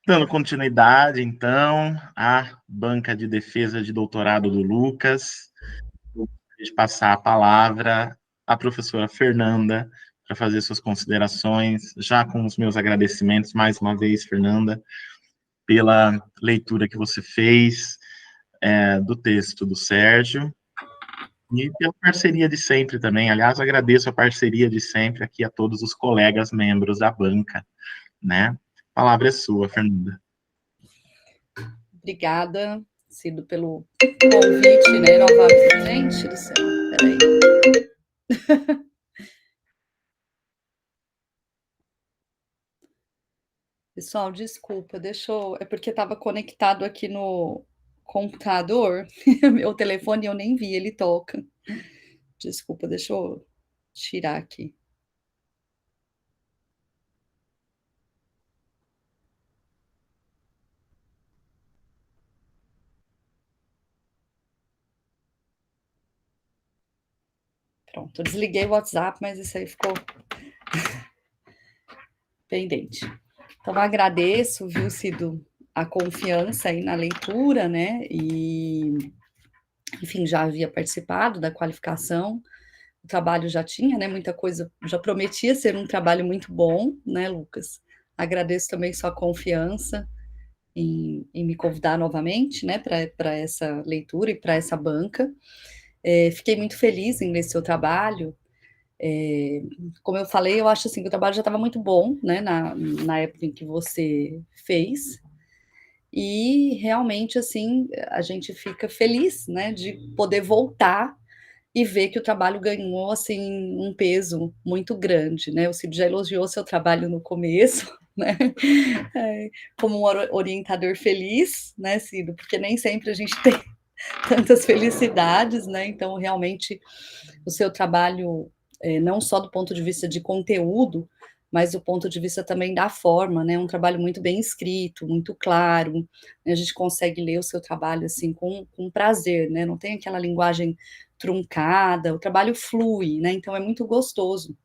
Dando continuidade, então, à banca de defesa de doutorado do Lucas, vou passar a palavra à professora Fernanda para fazer suas considerações, já com os meus agradecimentos, mais uma vez, Fernanda, pela leitura que você fez do texto do Sérgio, e pela parceria de sempre também. Aliás, agradeço a parceria de sempre aqui a todos os colegas membros da banca, né? A palavra é sua, Fernanda. Obrigada, Cido, pelo convite, né, novamente. Gente do céu, peraí. Pessoal, desculpa, deixa eu... É porque estava conectado aqui no computador, meu telefone, eu nem vi, ele toca. Desculpa, deixa eu tirar aqui. Pronto, eu desliguei o WhatsApp, mas isso aí ficou pendente. Então, agradeço, viu, Cido, a confiança aí na leitura, né? E, enfim, já havia participado da qualificação, o trabalho já tinha, né? Muita coisa, já prometia ser um trabalho muito bom, né, Lucas? Agradeço também sua confiança em me convidar novamente, né, para essa leitura e para essa banca. Fiquei muito feliz em ler seu trabalho. Como eu falei, eu acho assim que o trabalho já estava muito bom, né, na época em que você fez, e realmente assim a gente fica feliz, né, de poder voltar e ver que o trabalho ganhou assim um peso muito grande, né? O Cid já elogiou seu trabalho no começo, né? Como um orientador feliz, né, Cido? Porque nem sempre a gente tem tantas felicidades, né? Então, realmente, o seu trabalho, não só do ponto de vista de conteúdo, mas do ponto de vista também da forma, né? Um trabalho muito bem escrito, muito claro. Né? A gente consegue ler o seu trabalho assim com prazer, né? Não tem aquela linguagem truncada, o trabalho flui, né? Então é muito gostoso.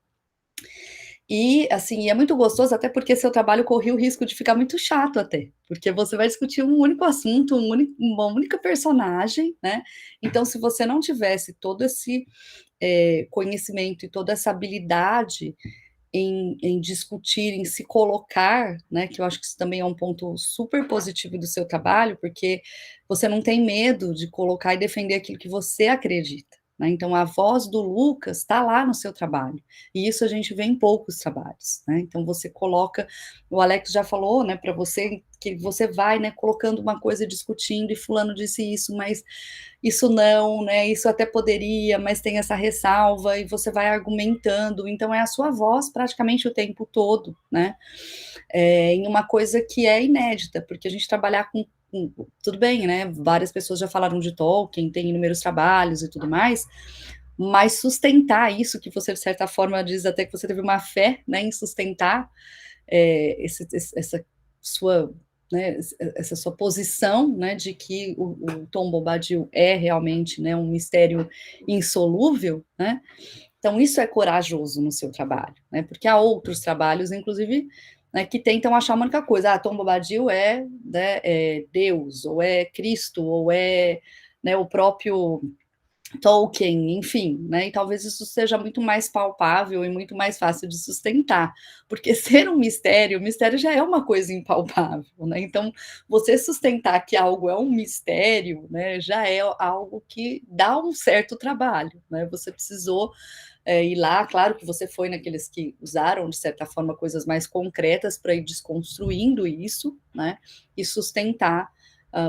E, assim, é muito gostoso até porque seu trabalho corria o risco de ficar muito chato até, porque você vai discutir um único assunto, uma única personagem, né? Então, se você não tivesse todo esse conhecimento e toda essa habilidade em discutir, em se colocar, né? Que eu acho que isso também é um ponto super positivo do seu trabalho, porque você não tem medo de colocar e defender aquilo que você acredita. Né? Então, a voz do Lucas está lá no seu trabalho, e isso a gente vê em poucos trabalhos. Né? Então, você coloca, o Alex já falou, né, para você, que você vai, né, colocando uma coisa, discutindo, e fulano disse isso, mas isso não, né? Isso até poderia, mas tem essa ressalva, e você vai argumentando, então é a sua voz praticamente o tempo todo, né? Em uma coisa que é inédita, porque a gente trabalhar com tudo bem, né? Várias pessoas já falaram de Tolkien, tem inúmeros trabalhos e tudo mais, mas sustentar isso que você, de certa forma, diz até que você teve uma fé, né, em sustentar essa sua, né, essa sua posição, né, de que o Tom Bombadil é realmente, né, um mistério insolúvel, né? Então isso é corajoso no seu trabalho, né? Porque há outros trabalhos, inclusive, né, que tentam achar uma única coisa. Ah, Tom Bombadil é, né, é Deus, ou é Cristo, ou é, né, o próprio Tolkien, enfim, né? E talvez isso seja muito mais palpável e muito mais fácil de sustentar, porque ser um mistério, o mistério já é uma coisa impalpável, né? Então, você sustentar que algo é um mistério, né, já é algo que dá um certo trabalho, né? Você precisou ir lá, claro que você foi naqueles que usaram, de certa forma, coisas mais concretas para ir desconstruindo isso, né? E sustentar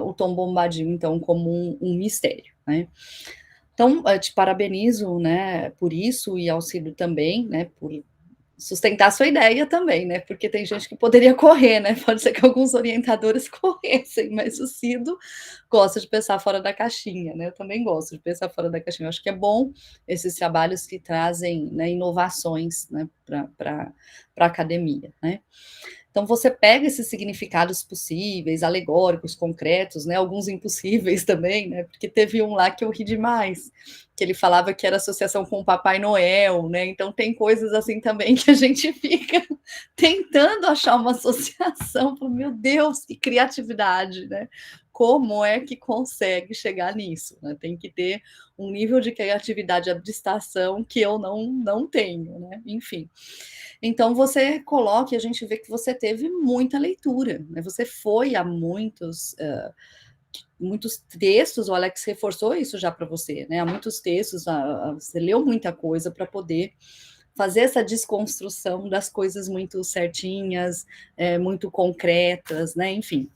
o Tom Bombadil, então, como um mistério, né? Então, eu te parabenizo, né, por isso, e auxílio também, né, por sustentar a sua ideia também, né, porque tem gente que poderia correr, né, pode ser que alguns orientadores corressem, mas o Cido gosta de pensar fora da caixinha, né, eu também gosto de pensar fora da caixinha, eu acho que é bom esses trabalhos que trazem, né, inovações, né, para a academia, né. Então, você pega esses significados possíveis, alegóricos, concretos, né, alguns impossíveis também, né, porque teve um lá que eu ri demais, que ele falava que era associação com o Papai Noel, né, então tem coisas assim também que a gente fica tentando achar uma associação, meu Deus, que criatividade, né, como é que consegue chegar nisso, né, tem que ter um nível de criatividade e abstração que eu não tenho, né, enfim. Então, você coloca e a gente vê que você teve muita leitura, né? Você foi a muitos textos, o Alex reforçou isso já para você, né? Há muitos textos, você leu muita coisa para poder fazer essa desconstrução das coisas muito certinhas, muito concretas, né? Enfim.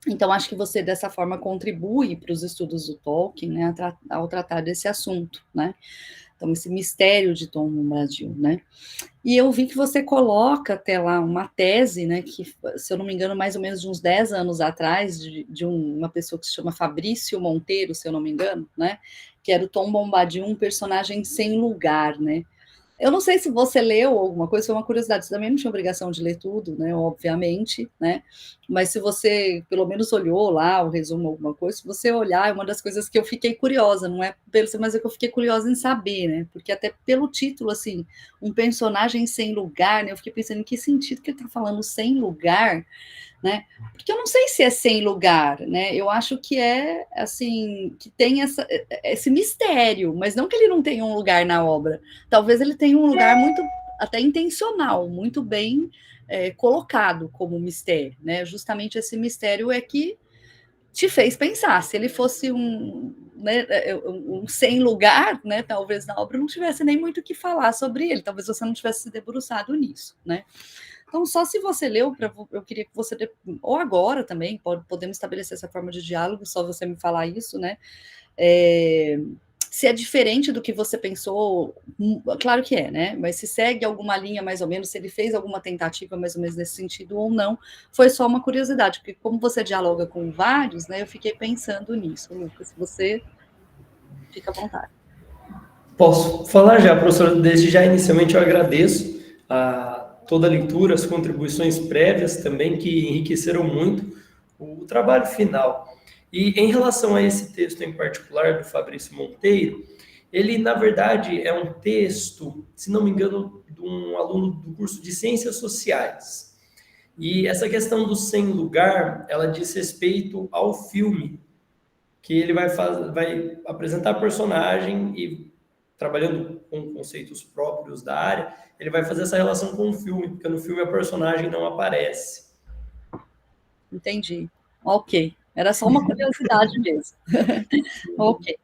Então, acho que você, dessa forma, contribui para os estudos do Tolkien, né, ao tratar desse assunto, né? Então, esse mistério de Tom Bombadil, né? E eu vi que você coloca até lá uma tese, né, que, se eu não me engano, mais ou menos de uns 10 anos atrás, de uma pessoa que se chama Fabrício Monteiro, se eu não me engano, né, que era o Tom Bombadil, um personagem sem lugar, né? Eu não sei se você leu alguma coisa, foi uma curiosidade, você também não tinha obrigação de ler tudo, né, obviamente, né, mas se você pelo menos olhou lá o resumo, alguma coisa, se você olhar, é uma das coisas que eu fiquei curiosa, não é pelo, mas é que eu fiquei curiosa em saber, né, porque até pelo título, assim, um personagem sem lugar, né, eu fiquei pensando em que sentido que ele está falando sem lugar, né? Porque eu não sei se é sem lugar, né? Eu acho que é assim, que tem esse mistério, mas não que ele não tenha um lugar na obra. Talvez ele tenha um lugar muito até intencional, muito bem colocado como mistério, né? Justamente esse mistério é que te fez pensar. Se ele fosse né, um sem lugar, né? Talvez na obra não tivesse nem muito o que falar sobre ele. Talvez você não tivesse se debruçado nisso, né? Então, só se você leu, eu queria que você, ou agora também, podemos estabelecer essa forma de diálogo, só você me falar isso, né? Se é diferente do que você pensou, claro que é, né? Mas se segue alguma linha mais ou menos, se ele fez alguma tentativa mais ou menos nesse sentido ou não, foi só uma curiosidade, porque como você dialoga com vários, né? Eu fiquei pensando nisso, Lucas, se você fica à vontade. Posso falar já, professora, desde já inicialmente eu agradeço toda a leitura, as contribuições prévias também, que enriqueceram muito o trabalho final. E em relação a esse texto em particular do Fabrício Monteiro, ele, na verdade, é um texto, se não me engano, de um aluno do curso de Ciências Sociais. E essa questão do sem lugar, ela diz respeito ao filme, que ele vai apresentar personagem e, trabalhando com conceitos próprios da área, ele vai fazer essa relação com o filme, porque no filme a personagem não aparece. Entendi. Ok. Era só uma curiosidade mesmo. Ok.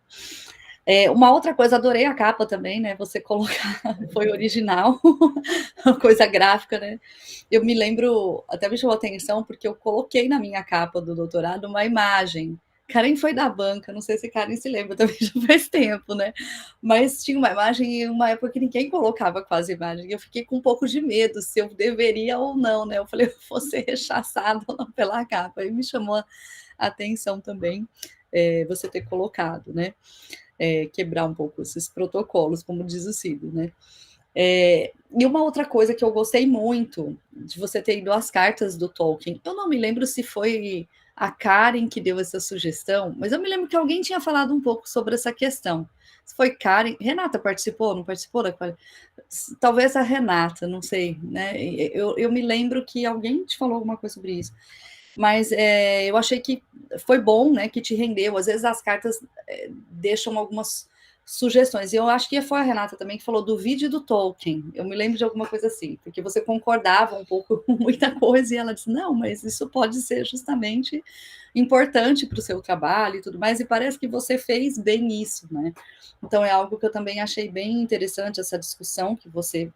Uma outra coisa, adorei a capa também, né? Você colocar, foi original, coisa gráfica, né? Eu me lembro, até me chamou a atenção, porque eu coloquei na minha capa do doutorado uma imagem. Karen foi da banca, não sei se Karen se lembra, também já faz tempo, né? Mas tinha uma imagem em uma época que ninguém colocava quase imagem. Eu fiquei com um pouco de medo se eu deveria ou não, né? Eu falei, eu vou ser rechaçada ou não pela capa. Aí me chamou a atenção também você ter colocado, né? Quebrar um pouco esses protocolos, como diz o Cido, né? E uma outra coisa que eu gostei muito de você ter ido às cartas do Tolkien, eu não me lembro se foi a Karen que deu essa sugestão, mas eu me lembro que alguém tinha falado um pouco sobre essa questão. Se foi Karen, Renata participou, não participou? Talvez a Renata, não sei, né? Eu me lembro que alguém te falou alguma coisa sobre isso. Mas eu achei que foi bom, né, que te rendeu. Às vezes as cartas deixam algumas sugestões. E eu acho que foi a Renata também que falou do vídeo do Tolkien. Eu me lembro de alguma coisa assim, porque você concordava um pouco com muita coisa e ela disse, não, mas isso pode ser justamente importante para o seu trabalho e tudo mais. E parece que você fez bem isso, né? Então é algo que eu também achei bem interessante, essa discussão que você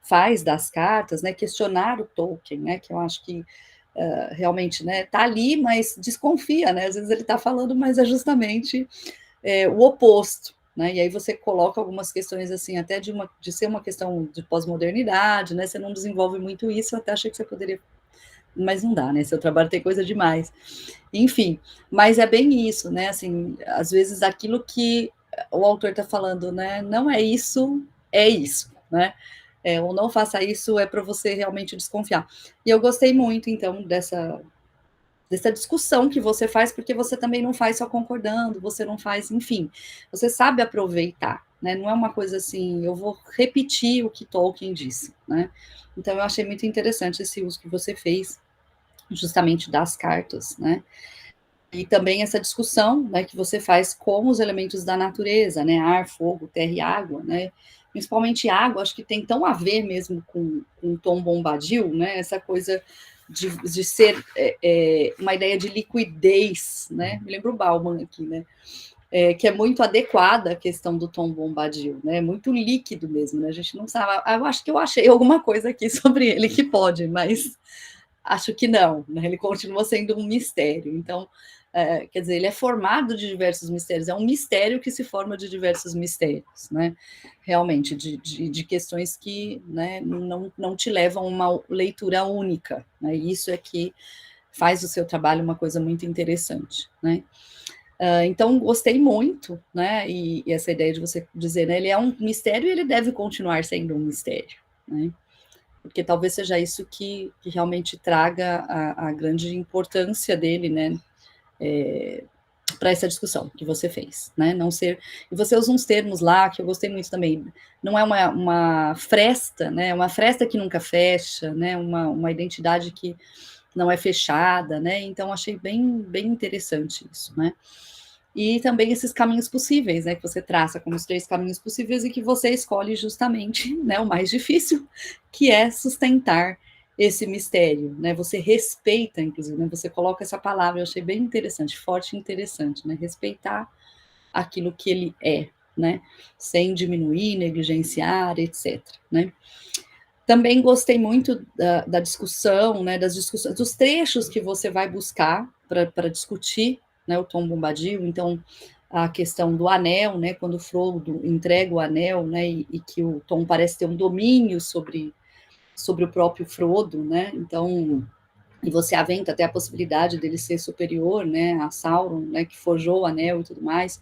faz das cartas, né? Questionar o Tolkien, né? Que eu acho que realmente, né, tá ali, mas desconfia, né, às vezes ele tá falando, mas é justamente o oposto, né, e aí você coloca algumas questões, assim, até de ser uma questão de pós-modernidade, né, você não desenvolve muito isso, eu até achei que você poderia, mas não dá, né, seu trabalho tem coisa demais, enfim, mas é bem isso, né, assim, às vezes aquilo que o autor tá falando, né, não é isso, é isso, né, ou não faça isso, é para você realmente desconfiar. E eu gostei muito, então, dessa discussão que você faz, porque você também não faz só concordando, você não faz, enfim, você sabe aproveitar, né? Não é uma coisa assim, eu vou repetir o que Tolkien disse, né? Então, eu achei muito interessante esse uso que você fez, justamente das cartas, né? E também essa discussão, né, que você faz com os elementos da natureza, né, ar, fogo, terra e água, né, principalmente água, acho que tem tão a ver mesmo com Tom Bombadil, né, essa coisa de ser uma ideia de liquidez, né, me lembro o Bauman aqui, né, que é muito adequada à questão do Tom Bombadil, né, muito líquido mesmo, né, a gente não sabe, eu acho que eu achei alguma coisa aqui sobre ele que pode, mas acho que não, né? Ele continua sendo um mistério. Então, quer dizer, ele é formado de diversos mistérios, é um mistério que se forma de diversos mistérios, né? Realmente, de questões que, né, não te levam a uma leitura única, né? E isso é que faz o seu trabalho uma coisa muito interessante, né? Então, gostei muito, né? E essa ideia de você dizer, né? Ele é um mistério e ele deve continuar sendo um mistério, né? Porque talvez seja isso que realmente traga a grande importância dele, né, para essa discussão que você fez, né, não ser, e você usa uns termos lá que eu gostei muito também, não é uma fresta, né, uma fresta que nunca fecha, né, uma identidade que não é fechada, né, então achei bem interessante isso, né, e também esses caminhos possíveis, né, que você traça como os 3 caminhos possíveis e que você escolhe justamente, né, o mais difícil, que é sustentar esse mistério, né, você respeita, inclusive, né, você coloca essa palavra, eu achei bem interessante, forte e interessante, né, respeitar aquilo que ele é, né, sem diminuir, negligenciar, etc, né. Também gostei muito da discussão, né, das discussões, dos trechos que você vai buscar para discutir, né, o Tom Bombadil. Então, a questão do anel, né, quando o Frodo entrega o anel, né, e que o Tom parece ter um domínio sobre o próprio Frodo, né, então, e você aventa até a possibilidade dele ser superior, né, a Sauron, né, que forjou o anel e tudo mais.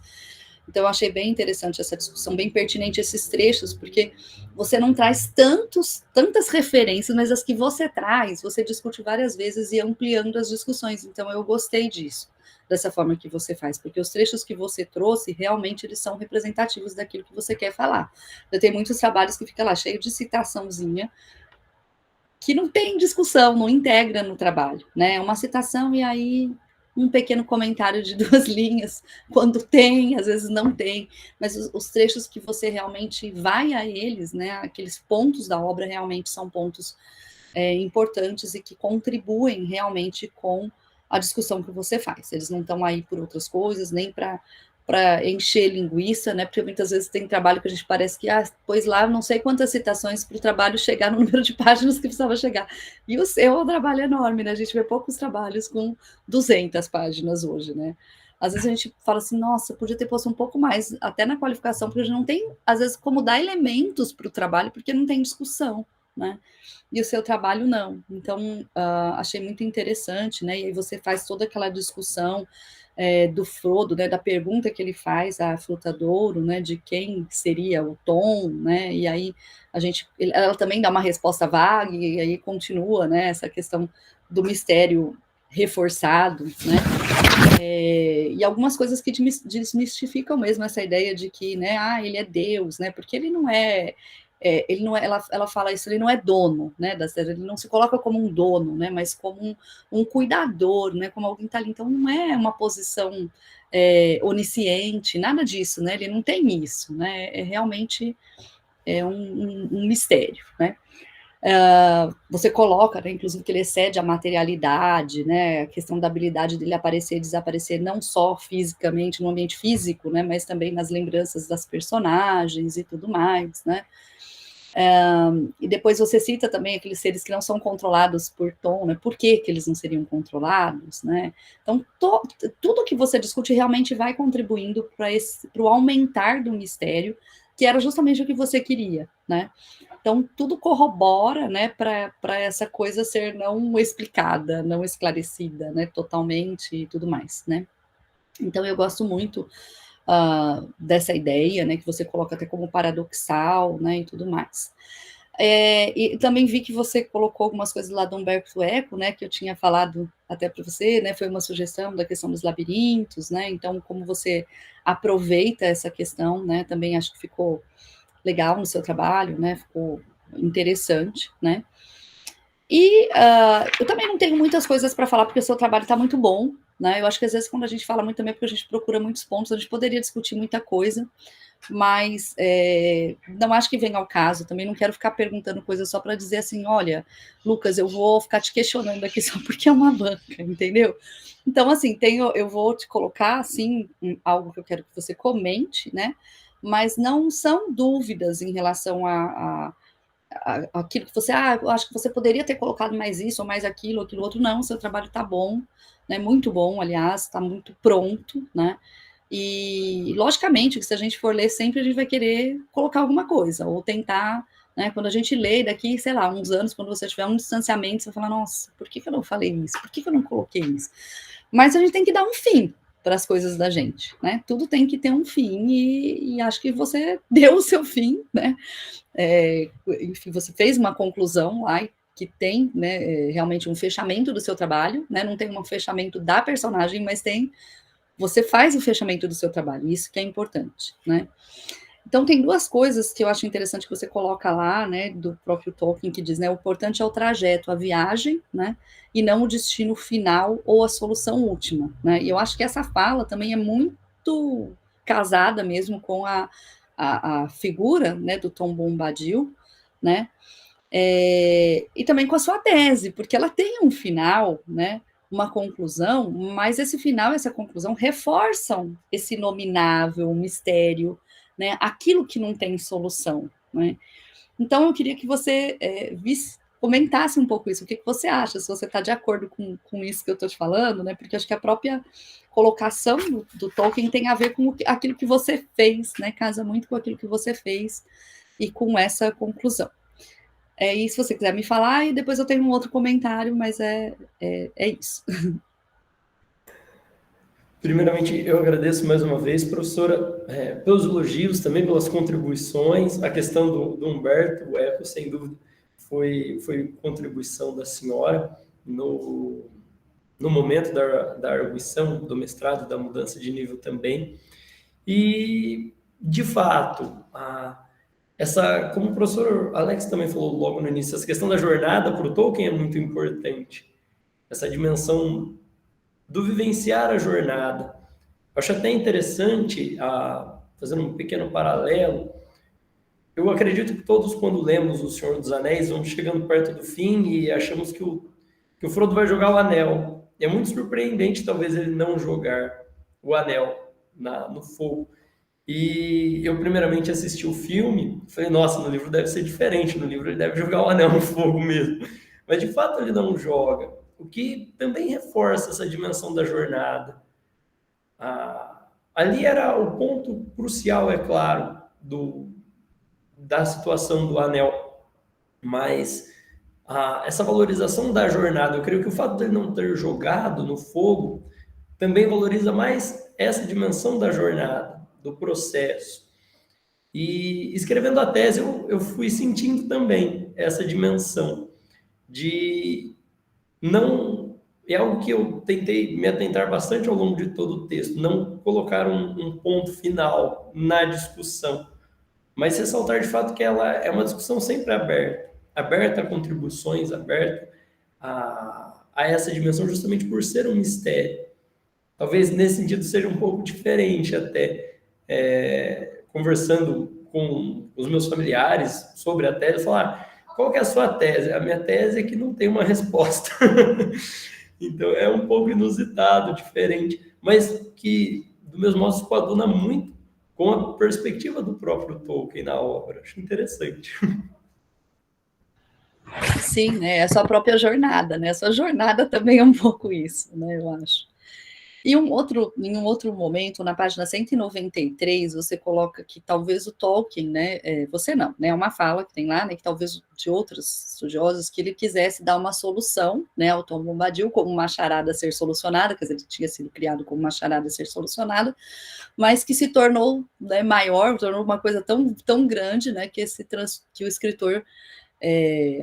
Então, eu achei bem interessante essa discussão, bem pertinente esses trechos, porque você não traz tantas referências, mas as que você traz, você discute várias vezes e ampliando as discussões. Então, eu gostei disso, dessa forma que você faz, porque os trechos que você trouxe, realmente, eles são representativos daquilo que você quer falar. Eu tenho muitos trabalhos que fica lá cheio de citaçãozinha, que não tem discussão, não integra no trabalho, né? É uma citação e aí um pequeno comentário de 2 linhas, quando tem, às vezes não tem, mas os trechos que você realmente vai a eles, né? Aqueles pontos da obra realmente são pontos importantes e que contribuem realmente com a discussão que você faz. Eles não estão aí por outras coisas, nem para encher linguiça, né? Porque muitas vezes tem trabalho que a gente parece que pôs lá não sei quantas citações para o trabalho chegar no número de páginas que precisava chegar. E o seu é um trabalho enorme, né? A gente vê poucos trabalhos com 200 páginas hoje, né? Às vezes a gente fala assim, nossa, podia ter posto um pouco mais, até na qualificação, porque a gente não tem, às vezes, como dar elementos para o trabalho, porque não tem discussão, né? E o seu trabalho não. Então, achei muito interessante, né? E aí você faz toda aquela discussão do Frodo, né? Da pergunta que ele faz à Fruta Douro, né? De quem seria o Tom, né? E aí ela também dá uma resposta vaga e aí continua, né? Essa questão do mistério reforçado, né? E algumas coisas que desmistificam mesmo essa ideia de que, né? Ele é Deus, né? Porque ele não é ele não é, ela fala isso, ele não é dono, né, da cidade, ele não se coloca como um dono, né, mas como um cuidador, né, como alguém está ali, então não é uma posição onisciente, nada disso, né, ele não tem isso, né, realmente um mistério, né. Você coloca, né, inclusive, que ele excede a materialidade, né, a questão da habilidade dele aparecer e desaparecer não só fisicamente, no ambiente físico, né, mas também nas lembranças das personagens e tudo mais, né. E depois você cita também aqueles seres que não são controlados por Tom, né? Por que eles não seriam controlados, né? Então, tudo que você discute realmente vai contribuindo para o aumentar do mistério, que era justamente o que você queria, né? Então, tudo corrobora, né, para essa coisa ser não explicada, não esclarecida, né, totalmente e tudo mais, né? Então, eu gosto muito dessa ideia, né, que você coloca até como paradoxal, né, e tudo mais. E também vi que você colocou algumas coisas lá do Humberto Eco, né, que eu tinha falado até para você, né, foi uma sugestão da questão dos labirintos, né, então como você aproveita essa questão, né, também acho que ficou legal no seu trabalho, né, ficou interessante, né. E eu também não tenho muitas coisas para falar, porque o seu trabalho está muito bom, né, eu acho que às vezes quando a gente fala muito também é porque a gente procura muitos pontos, a gente poderia discutir muita coisa, mas não acho que venha ao caso, também não quero ficar perguntando coisas só para dizer assim, olha, Lucas, eu vou ficar te questionando aqui só porque é uma banca, entendeu? Então, assim, eu vou te colocar, assim, algo que eu quero que você comente, né, mas não são dúvidas em relação aquilo que você, eu acho que você poderia ter colocado mais isso, ou mais aquilo outro, não, seu trabalho está bom, né, muito bom, aliás, está muito pronto, né, e, logicamente, que se a gente for ler sempre, a gente vai querer colocar alguma coisa, ou tentar, né, quando a gente lê daqui, sei lá, uns anos, quando você tiver um distanciamento, você vai falar, nossa, por que eu não falei isso? Por que eu não coloquei isso? Mas a gente tem que dar um fim para as coisas da gente, né? Tudo tem que ter um fim, e acho que você deu o seu fim, né? Enfim, você fez uma conclusão lá, que tem, né, realmente um fechamento do seu trabalho, né? Não tem um fechamento da personagem, mas você faz o fechamento do seu trabalho, isso que é importante, né? Então, tem duas coisas que eu acho interessante que você coloca lá, né, do próprio Tolkien, que diz, né, o importante é o trajeto, a viagem, né, e não o destino final ou a solução última, né? E eu acho que essa fala também é muito casada mesmo com a figura, né, do Tom Bombadil, né, e também com a sua tese, porque ela tem um final, né, uma conclusão, mas esse final, essa conclusão reforçam esse inominável, mistério, né, aquilo que não tem solução, né? Então eu queria que você comentasse um pouco isso, o que você acha, se você está de acordo com isso que eu estou te falando, né? Porque acho que a própria colocação do Tolkien tem a ver com aquilo que você fez, né? Casa muito com aquilo que você fez e com essa conclusão. E se você quiser me falar, e depois eu tenho um outro comentário, mas é isso. Primeiramente, eu agradeço mais uma vez, professora, pelos elogios, também pelas contribuições. A questão do Humberto Eco, sem dúvida, foi contribuição da senhora no momento da arguição, do mestrado, da mudança de nível também. E, de fato, como o professor Alex também falou logo no início, essa questão da jornada para o Tolkien é muito importante. Essa dimensão do vivenciar a jornada. Eu acho até interessante, fazendo um pequeno paralelo, eu acredito que todos, quando lemos O Senhor dos Anéis, vamos chegando perto do fim e achamos que o Frodo vai jogar o anel. E é muito surpreendente, talvez, ele não jogar o anel no fogo. E eu, primeiramente, assisti o filme, falei, nossa, no livro deve ser diferente, no livro ele deve jogar o anel no fogo mesmo. Mas, de fato, ele não joga, o que também reforça essa dimensão da jornada. Ali era o ponto crucial, é claro, da situação do anel, mas essa valorização da jornada, eu creio que o fato dele não ter jogado no fogo também valoriza mais essa dimensão da jornada, do processo. E escrevendo a tese, eu fui sentindo também essa dimensão de não... É algo que eu tentei me atentar bastante ao longo de todo o texto, não colocar um ponto final na discussão, mas ressaltar de fato que ela é uma discussão sempre aberta a contribuições, aberta a essa dimensão, justamente por ser um mistério. Talvez nesse sentido seja um pouco diferente até, conversando com os meus familiares sobre a tese, falar, qual que é a sua tese? A minha tese é que não tem uma resposta. Então é um pouco inusitado, diferente, mas que, do mesmo modo, se coaduna muito com a perspectiva do próprio Tolkien na obra. Acho interessante. Sim, né? É a sua própria jornada, né? A sua jornada também é um pouco isso, né? Eu acho. E em um outro momento, na página 193, você coloca que talvez o Tolkien, né, você não, né, é uma fala que tem lá, né, que talvez de outros estudiosos, que ele quisesse dar uma solução, né, ao Tom Bombadil, como uma charada a ser solucionada, quer dizer, ele tinha sido criado como uma charada a ser solucionada, mas que se tornou, né, maior, tornou uma coisa tão, tão grande, né, que o escritor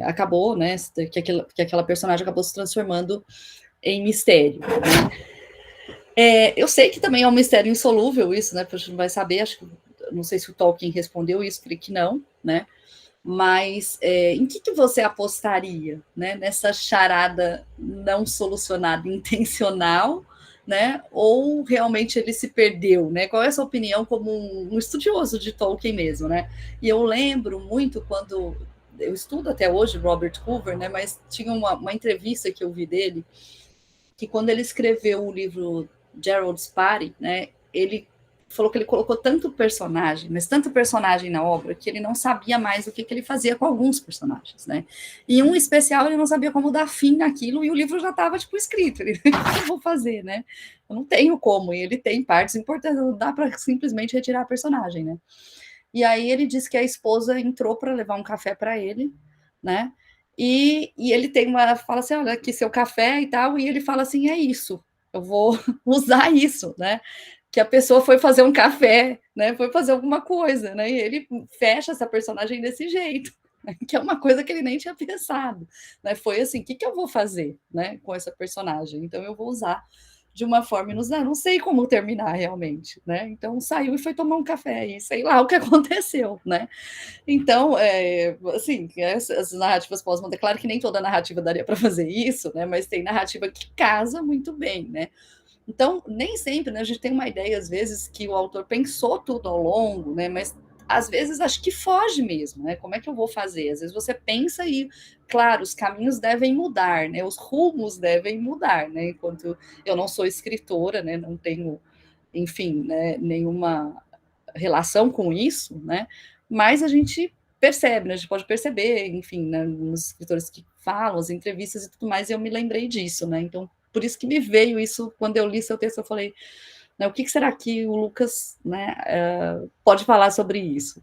acabou, né, que aquela personagem acabou se transformando em mistério, né? Eu sei que também é um mistério insolúvel isso, né, porque a gente não vai saber, acho que, não sei se o Tolkien respondeu isso, creio que não, né, mas em que você apostaria, né, nessa charada não solucionada intencional, né, ou realmente ele se perdeu, né? Qual é a sua opinião como um estudioso de Tolkien mesmo, né? E eu lembro muito quando eu estudo até hoje Robert Hoover, né, mas tinha uma entrevista que eu vi dele, que quando ele escreveu o livro Gerald's Party, né, ele falou que ele colocou tanto personagem, mas tanto personagem na obra, que ele não sabia mais o que ele fazia com alguns personagens, né? E um especial, ele não sabia como dar fim naquilo, e o livro já estava, tipo, escrito. Ele, o que eu vou fazer, né? Eu não tenho como, e ele tem partes importantes, não dá para simplesmente retirar a personagem, né? E aí ele disse que a esposa entrou para levar um café para ele, né? E ele fala assim, olha, aqui seu café e tal, e ele fala assim, é isso, eu vou usar isso, né? Que a pessoa foi fazer um café, né? Foi fazer alguma coisa, né? E ele fecha essa personagem desse jeito, né? Que é uma coisa que ele nem tinha pensado, né? Foi assim, o que eu vou fazer, né? Com essa personagem? Então eu vou usar de uma forma inusitada, não sei como terminar realmente, né? Então saiu e foi tomar um café e sei lá o que aconteceu, né? Então, assim, as narrativas pós-modernas, claro que nem toda narrativa daria para fazer isso, né? Mas tem narrativa que casa muito bem, né? Então, nem sempre, né, a gente tem uma ideia, às vezes, que o autor pensou tudo ao longo, né, mas às vezes acho que foge mesmo, né? Como é que eu vou fazer? Às vezes você pensa e, claro, os caminhos devem mudar, né? Os rumos devem mudar, né? Enquanto eu não sou escritora, né? Não tenho, enfim, né, nenhuma relação com isso, né? Mas a gente percebe, né? A gente pode perceber, enfim, né, nos escritores que falam, as entrevistas e tudo mais, e eu me lembrei disso, né? Então, por isso que me veio isso, quando eu li seu texto, eu falei, né, o que será que o Lucas, né, pode falar sobre isso?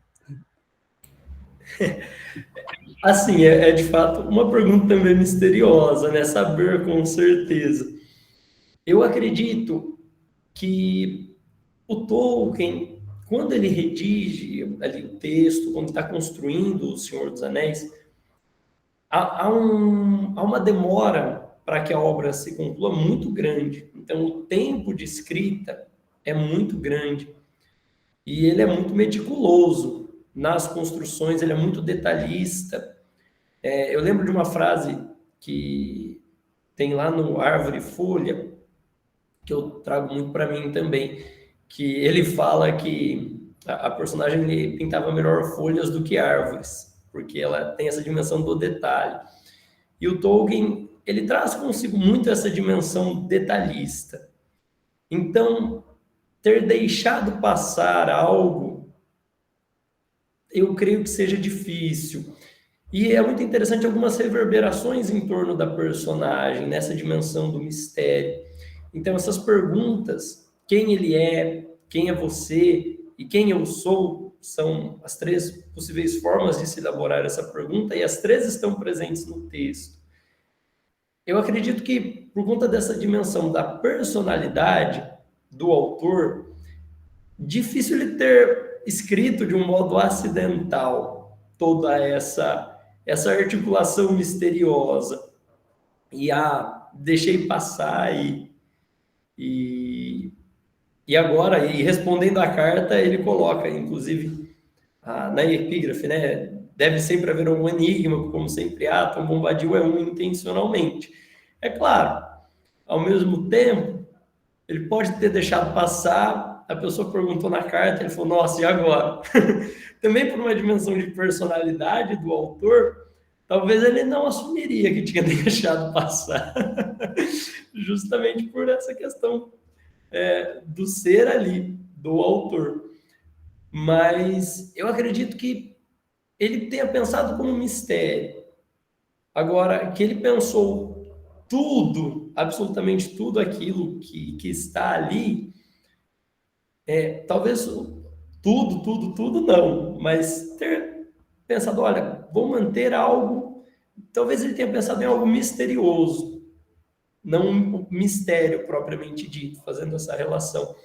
Assim, é de fato uma pergunta também misteriosa, né? Saber com certeza. Eu acredito que o Tolkien, quando ele redige ali o texto, quando está construindo O Senhor dos Anéis, há uma demora para que a obra se conclua muito grande. Então, o tempo de escrita é muito grande. E ele é muito meticuloso nas construções, ele é muito detalhista. Eu lembro de uma frase que tem lá no Árvore e Folha, que eu trago muito para mim também, que ele fala que a personagem ele pintava melhor folhas do que árvores, porque ela tem essa dimensão do detalhe. E o Tolkien, ele traz consigo muito essa dimensão detalhista. Então, ter deixado passar algo, eu creio que seja difícil. E é muito interessante algumas reverberações em torno da personagem, nessa dimensão do mistério. Então, essas perguntas, quem ele é, quem é você e quem eu sou, são as três possíveis formas de se elaborar essa pergunta, e as três estão presentes no texto. Eu acredito que, por conta dessa dimensão da personalidade do autor, difícil ele ter escrito de um modo acidental toda essa articulação misteriosa. E deixei passar e agora, e respondendo à carta, ele coloca, inclusive, na epígrafe, né? Deve sempre haver algum enigma, como sempre há, Tom Bombadil é um intencionalmente. É claro, ao mesmo tempo, ele pode ter deixado passar, a pessoa perguntou na carta, ele falou, nossa, e agora? Também por uma dimensão de personalidade do autor, talvez ele não assumiria que tinha deixado passar. Justamente por essa questão do ser ali, do autor. Mas eu acredito que ele tenha pensado como um mistério. Agora, que ele pensou tudo, absolutamente tudo aquilo que está ali, talvez tudo não, mas ter pensado, olha, vou manter algo, talvez ele tenha pensado em algo misterioso, não um mistério propriamente dito, fazendo essa relação.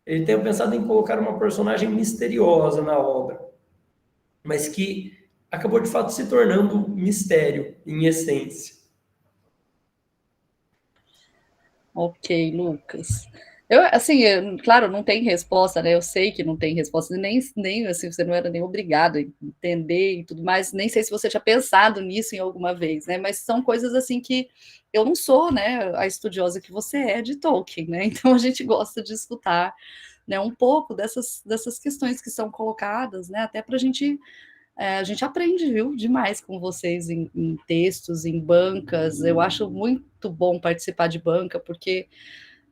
Ele tenha pensado em colocar uma personagem misteriosa na obra, mas que acabou de fato se tornando mistério, em essência. Ok, Lucas. Claro, não tem resposta, né? Eu sei que não tem resposta, nem assim, você não era nem obrigado a entender e tudo mais. Nem sei se você tinha pensado nisso em alguma vez, né? Mas são coisas assim que eu não sou, né, a estudiosa que você é de Tolkien, né? Então a gente gosta de escutar, né, um pouco dessas questões que são colocadas, né? Até para a gente aprende, viu, demais com vocês em textos, em bancas. Eu acho muito bom participar de banca, porque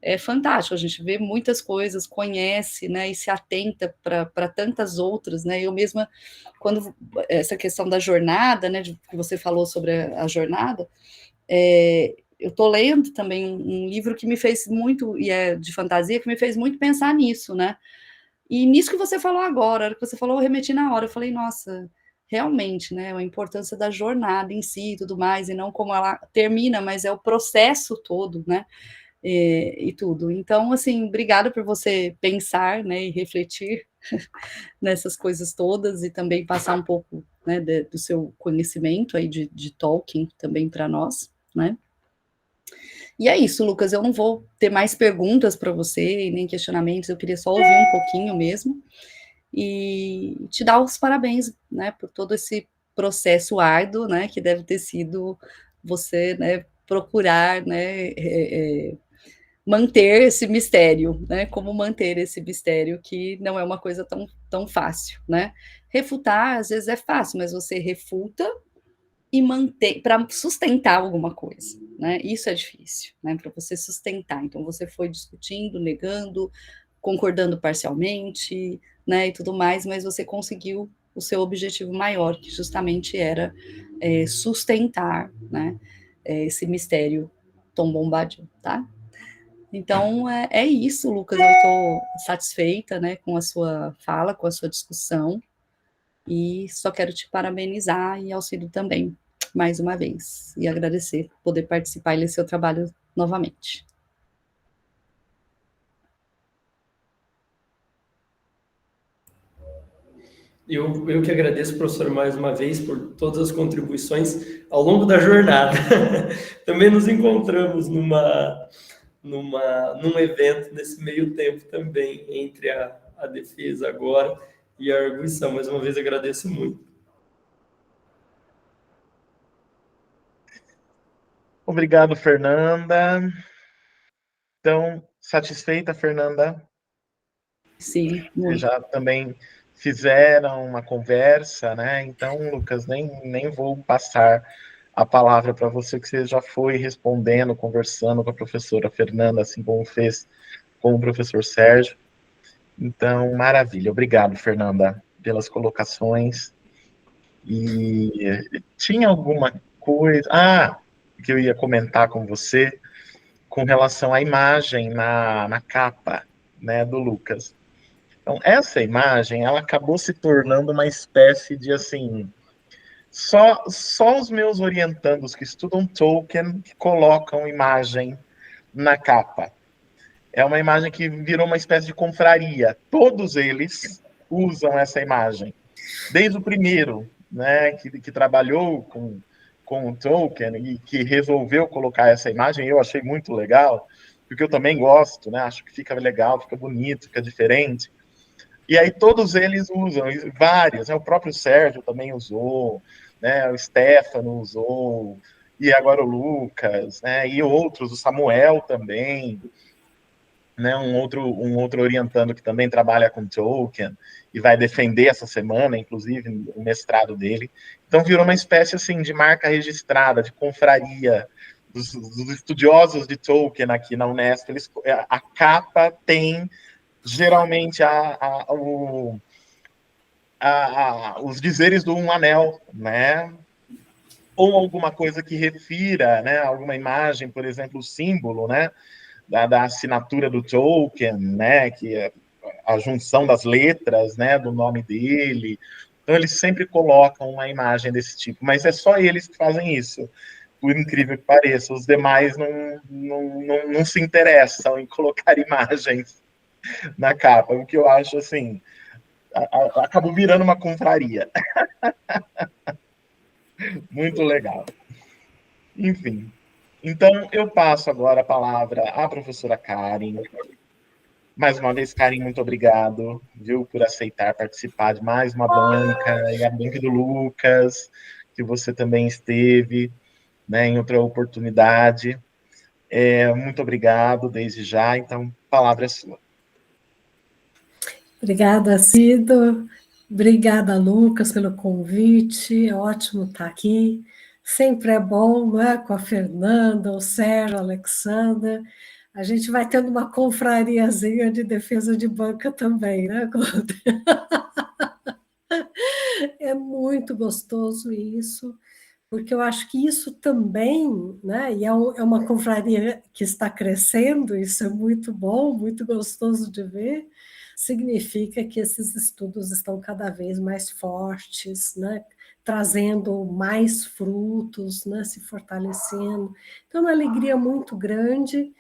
é fantástico, a gente vê muitas coisas, conhece, né, e se atenta para tantas outras, né, eu mesma, quando essa questão da jornada, né, que você falou sobre a jornada, eu estou lendo também um livro que me fez muito, e é de fantasia, que me fez muito pensar nisso, né, e nisso que você falou agora, a hora que você falou, eu remeti na hora, eu falei, nossa, realmente, né, a importância da jornada em si e tudo mais, e não como ela termina, mas é o processo todo, né, e tudo. Então, assim, obrigada por você pensar, né, e refletir nessas coisas todas e também passar um pouco, né, do seu conhecimento aí de Tolkien também para nós, né. E é isso, Lucas, eu não vou ter mais perguntas para você e nem questionamentos, eu queria só ouvir um pouquinho mesmo e te dar os parabéns, né, por todo esse processo árduo, né, que deve ter sido você, né, procurar, né, manter esse mistério, né? Como manter esse mistério que não é uma coisa tão fácil, né? Refutar às vezes é fácil, mas você refuta e mantém para sustentar alguma coisa, né? Isso é difícil, né? Para você sustentar. Então você foi discutindo, negando, concordando parcialmente, né? E tudo mais, mas você conseguiu o seu objetivo maior, que justamente era sustentar, né? Esse mistério Tom Bombadil, tá? Então, é isso, Lucas. Eu estou satisfeita, né, com a sua fala, com a sua discussão, e só quero te parabenizar e Alcide também, mais uma vez, e agradecer por poder participar e ler seu trabalho novamente. Eu que agradeço, professor, mais uma vez por todas as contribuições ao longo da jornada. Também nos encontramos num evento nesse meio tempo também, entre a defesa agora e a arguição. Mais uma vez agradeço muito. Obrigado, Fernanda. Então, satisfeita, Fernanda? Sim, Vocês muito. já também fizeram uma conversa, né? Então, Lucas, nem vou passar a palavra para você, que você já foi respondendo, conversando com a professora Fernanda, assim como fez com o professor Sérgio. Então, maravilha. Obrigado, Fernanda, pelas colocações. E tinha alguma coisa. Que eu ia comentar com você com relação à imagem na capa, né, do Lucas. Então, essa imagem, ela acabou se tornando uma espécie de, assim, só os meus orientandos que estudam Tolkien que colocam imagem na capa. É uma imagem que virou uma espécie de confraria. Todos eles usam essa imagem. Desde o primeiro, né, que trabalhou com o Tolkien e que resolveu colocar essa imagem, eu achei muito legal, porque eu também gosto, né, acho que fica legal, fica bonito, fica diferente. E aí todos eles usam, vários, né, o próprio Sérgio também usou, né, o Stefano usou, e agora o Lucas, né, e outros, o Samuel também, né, um outro orientando que também trabalha com Tolkien e vai defender essa semana, inclusive, o mestrado dele. Então virou uma espécie assim de marca registrada, de confraria dos estudiosos de Tolkien aqui na Unesp. A capa tem geralmente os dizeres do Um Anel, né? Ou alguma coisa que refira, né? Alguma imagem, por exemplo, o símbolo, né? Da assinatura do Tolkien, né, que é a junção das letras, né, do nome dele. Então, eles sempre colocam uma imagem desse tipo, mas é só eles que fazem isso, por incrível que pareça. Os demais não se interessam em colocar imagens na capa, o que eu acho, assim, acabou virando uma confraria. Muito legal. Enfim. Então, eu passo agora a palavra à professora Karen. Mais uma vez, Karen, muito obrigado, viu, por aceitar participar de mais uma banca, e a banca do Lucas, que você também esteve, né, em outra oportunidade. Muito obrigado desde já, então, a palavra é sua. Obrigada, Cido. Obrigada, Lucas, pelo convite. É ótimo estar aqui. Sempre é bom, não é? Com a Fernanda, o Sérgio, o Alexander. A gente vai tendo uma confrariazinha de defesa de banca também, né? É muito gostoso isso, porque eu acho que isso também, né? E é uma confraria que está crescendo, isso é muito bom, muito gostoso de ver. Significa que esses estudos estão cada vez mais fortes, né? Trazendo mais frutos, né? Se fortalecendo. Então, é uma alegria muito grande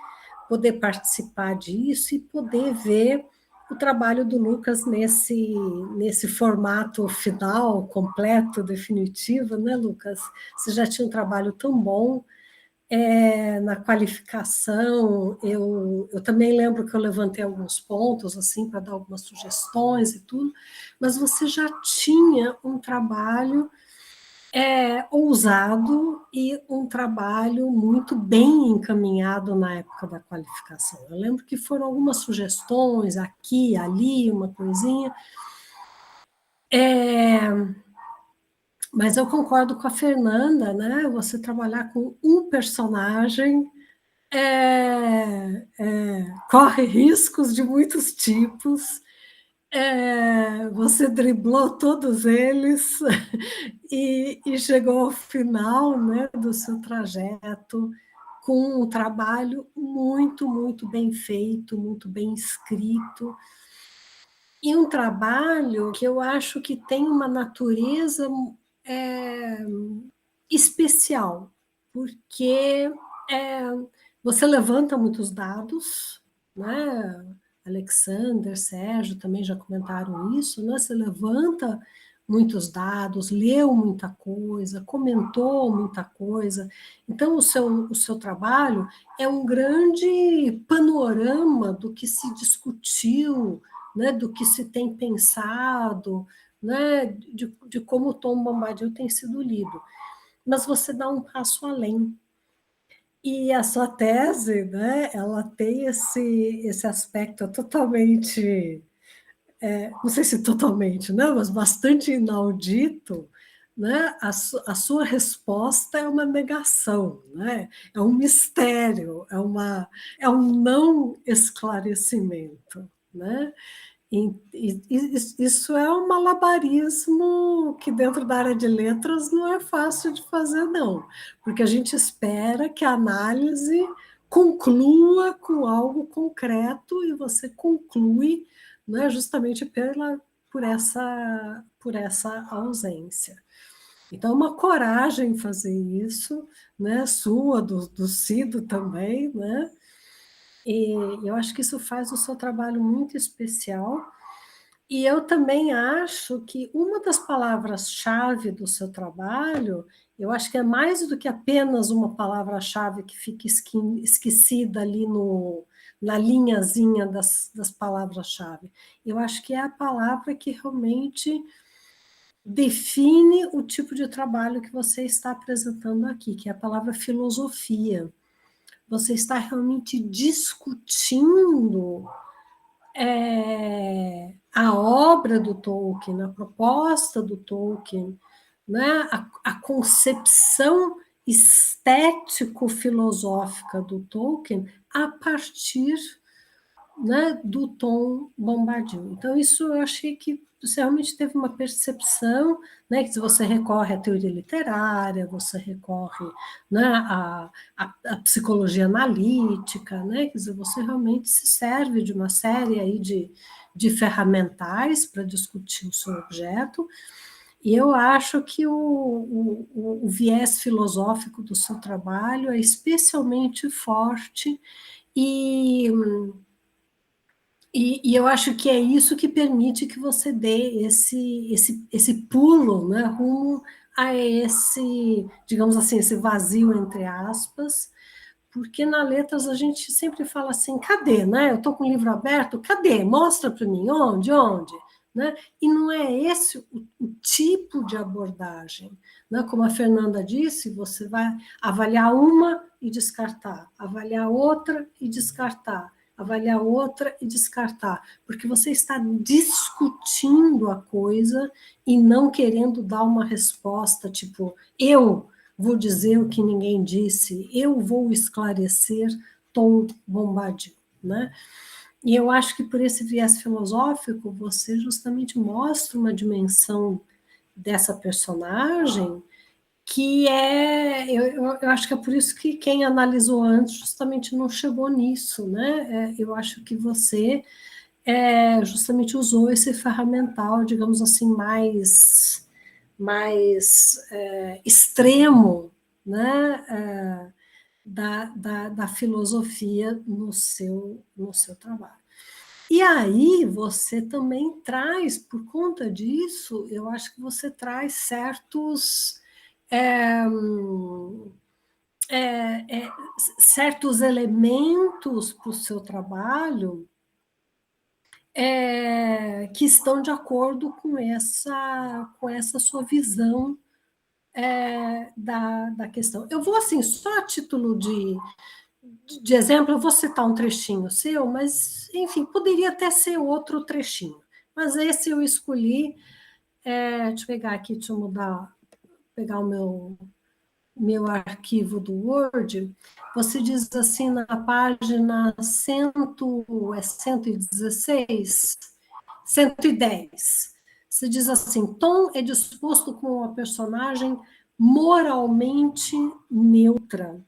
poder participar disso e poder ver o trabalho do Lucas nesse formato final, completo, definitivo, né, Lucas? Você já tinha um trabalho tão bom na qualificação. Eu também lembro que eu levantei alguns pontos assim para dar algumas sugestões e tudo, mas você já tinha um trabalho ousado e um trabalho muito bem encaminhado na época da qualificação. Eu lembro que foram algumas sugestões aqui, ali, uma coisinha. Mas eu concordo com a Fernanda, né? Você trabalhar com um personagem corre riscos de muitos tipos. Você driblou todos eles e chegou ao final, né, do seu trajeto com um trabalho muito, muito bem feito, muito bem escrito, e um trabalho que eu acho que tem uma natureza é, especial, porque você levanta muitos dados, né? Alexander, Sérgio também já comentaram isso, né? Você levanta muitos dados, leu muita coisa, comentou muita coisa. Então, o seu trabalho é um grande panorama do que se discutiu, né? Do que se tem pensado, né? De como o Tom Bombadil tem sido lido. Mas você dá um passo além. E a sua tese, né, ela tem esse aspecto totalmente, não sei se totalmente, né, mas bastante inaudito, né? A sua resposta é uma negação, né? É um mistério, é um não esclarecimento, né? E isso é um malabarismo que dentro da área de letras não é fácil de fazer, não, porque a gente espera que a análise conclua com algo concreto e você conclui, né, justamente por essa ausência. Então, é uma coragem fazer isso, né, sua, do Cido também, né? E eu acho que isso faz o seu trabalho muito especial. E eu também acho que uma das palavras-chave do seu trabalho, eu acho que é mais do que apenas uma palavra-chave que fica esquecida ali na linhazinha das palavras-chave. Eu acho que é a palavra que realmente define o tipo de trabalho que você está apresentando aqui, que é a palavra filosofia. Você está realmente discutindo a obra do Tolkien, a proposta do Tolkien, né? A concepção estético-filosófica do Tolkien a partir, né, do Tom Bombadil. Então, isso eu achei que você realmente teve uma percepção, né, que se você recorre à teoria literária, você recorre, né, à psicologia analítica, né, quer dizer, você realmente se serve de uma série aí de ferramentais para discutir o seu objeto, e eu acho que o viés filosófico do seu trabalho é especialmente forte, e E eu acho que é isso que permite que você dê esse pulo, né, rumo a esse, digamos assim, esse vazio, entre aspas, porque na letras a gente sempre fala assim, cadê, né? Eu estou com o livro aberto, cadê? Mostra para mim, onde? Né? E não é esse o tipo de abordagem. Né? Como a Fernanda disse, você vai avaliar uma e descartar, avaliar outra e descartar, avaliar outra e descartar, porque você está discutindo a coisa e não querendo dar uma resposta, tipo, eu vou dizer o que ninguém disse, eu vou esclarecer Tom Bombadil, né? E eu acho que por esse viés filosófico, você justamente mostra uma dimensão dessa personagem que eu acho que é por isso que quem analisou antes justamente não chegou nisso, né? Eu acho que você justamente usou esse ferramental, digamos assim, mais extremo, né, da filosofia no seu trabalho. E aí você também traz, por conta disso, eu acho que você traz certos elementos para o seu trabalho que estão de acordo com essa sua visão da questão. Eu vou, assim, só a título de exemplo, eu vou citar um trechinho seu, mas, enfim, poderia até ser outro trechinho. Mas esse eu escolhi. Deixa eu pegar aqui, deixa eu pegar o meu arquivo do Word. Você diz assim na página 116, 110. Você diz assim: Tom é disposto com uma personagem moralmente neutra.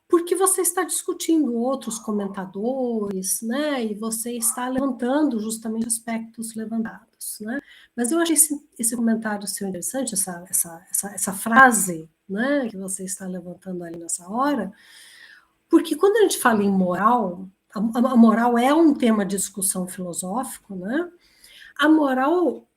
Porque você está discutindo outros comentadores, né? E você está levantando justamente aspectos levantados, né? Mas eu achei esse comentário seu interessante, essa frase, né? Que você está levantando ali nessa hora, porque quando a gente fala em moral, a moral é um tema de discussão filosófico, né? A moral,